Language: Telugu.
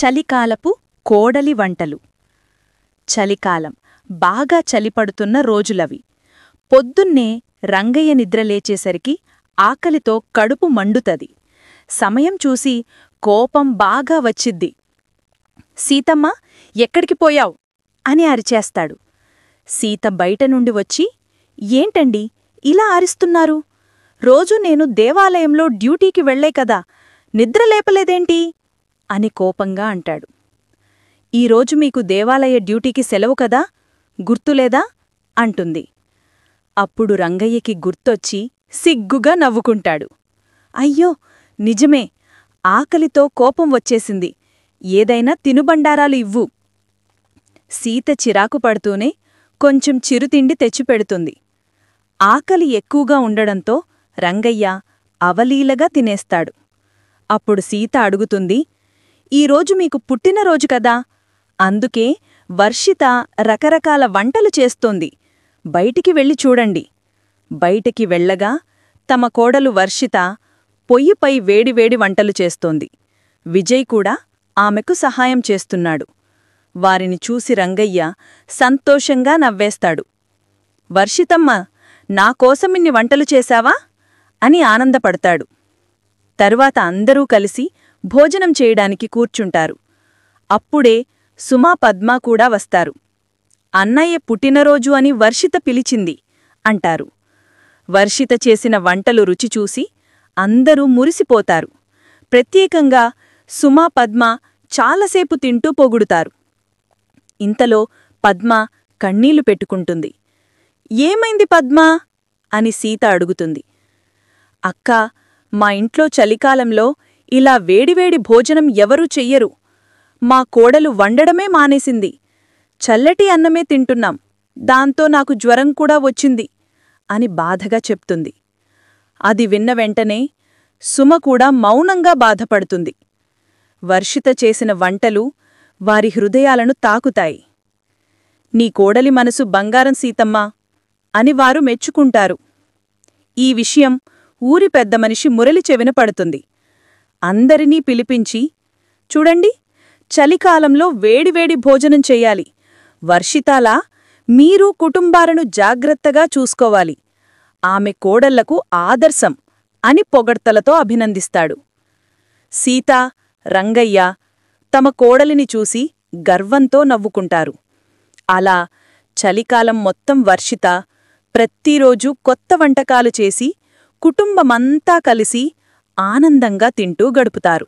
చలికాలపు కోడలి వంటలు. చలికాలం బాగా చలిపడుతున్న రోజులవి. పొద్దున్నే రంగయ్య నిద్రలేచేసరికి ఆకలితో కడుపు మండుతది. సమయం చూసి కోపం బాగా వచ్చిద్ది. సీతమ్మ, ఎక్కడికి పోయావ్ అని అరిచేస్తాడు. సీత బయట నుండి వచ్చి, ఏంటండి ఇలా అరుస్తున్నారు? రోజూ నేను దేవాలయంలో డ్యూటీకి వెళ్లే కదా, నిద్రలేపలేదేంటి అని కోపంగా అంటాడు. ఈరోజు మీకు దేవాలయ డ్యూటీకి సెలవు కదా, గుర్తులేదా అంటుంది. అప్పుడు రంగయ్యకి గుర్తొచ్చి సిగ్గుగా నవ్వుకుంటాడు. అయ్యో, నిజమే, ఆకలితో కోపం వచ్చేసింది, ఏదైనా తినుబండారాలు ఇవ్వు. సీత చిరాకు పడుతూనే కొంచెం చిరుతిండి తెచ్చిపెడుతుంది. ఆకలి ఎక్కువగా ఉండడంతో రంగయ్య అవలీలగా తినేస్తాడు. అప్పుడు సీత అడుగుతుంది, ఈరోజు మీకు పుట్టినరోజు కదా, అందుకే వర్షిత రకరకాల వంటలు చేస్తోంది, బయటికి వెళ్ళి చూడండి. బయటికి వెళ్ళగా తమ కోడలు వర్షిత పొయ్యిపై వేడివేడి వంటలు చేస్తోంది. విజయ్ కూడా ఆమెకు సహాయం చేస్తున్నాడు. వారిని చూసి రంగయ్య సంతోషంగా నవ్వేస్తాడు. వర్షితమ్మ, నాకోసమిన్ని వంటలు చేశావా అని ఆనందపడతాడు. తరువాత అందరూ కలిసి భోజనం చేయడానికి కూర్చుంటారు. అప్పుడే సుమా, పద్మ కూడా వస్తారు. అన్నయ్య పుట్టినరోజు అని వర్షిత పిలిచింది అంటారు. వర్షిత చేసిన వంటలు రుచి చూసి అందరూ మురిసిపోతారు. ప్రత్యేకంగా సుమా, పద్మ చాలాసేపు తింటూ పొగుడుతారు. ఇంతలో పద్మ కన్నీళ్లు పెట్టుకుంటుంది. ఏమైంది పద్మా అని సీత అడుగుతుంది. అక్కా, మా ఇంట్లో చలికాలంలో ఇలా వేడివేడి భోజనం ఎవరూ చెయ్యరు. మా కోడలు వండడమే మానేసింది. చల్లటి అన్నమే తింటున్నాం, దాంతో నాకు జ్వరం కూడా వచ్చింది అని బాధగా చెప్తుంది. అది విన్న వెంటనే సుమ కూడా మౌనంగా బాధపడుతుంది. వర్షిత చేసిన వంటలు వారి హృదయాలను తాకుతాయి. నీ కోడలి మనసు బంగారం సీతమ్మా అని వారు మెచ్చుకుంటారు. ఈ విషయం ఊరి పెద్దమనిషి మురళి చెవిన పడుతుంది. అందరినీ పిలిపించి, చూడండి, చలికాలంలో వేడివేడి భోజనం చెయ్యాలి, వర్షితాలా మీరు కుటుంబాలను జాగ్రత్తగా చూసుకోవాలి, ఆమె కోడళ్లకు ఆదర్శం అని పొగడ్తలతో అభినందిస్తాడు. సీత, రంగయ్య తమ కోడలిని చూసి గర్వంతో నవ్వుకుంటారు. అలా చలికాలం మొత్తం వర్షిత ప్రతిరోజూ కొత్త వంటకాలు చేసి కుటుంబమంతా కలిసి ఆనందంగా తింటూ గడుపుతారు.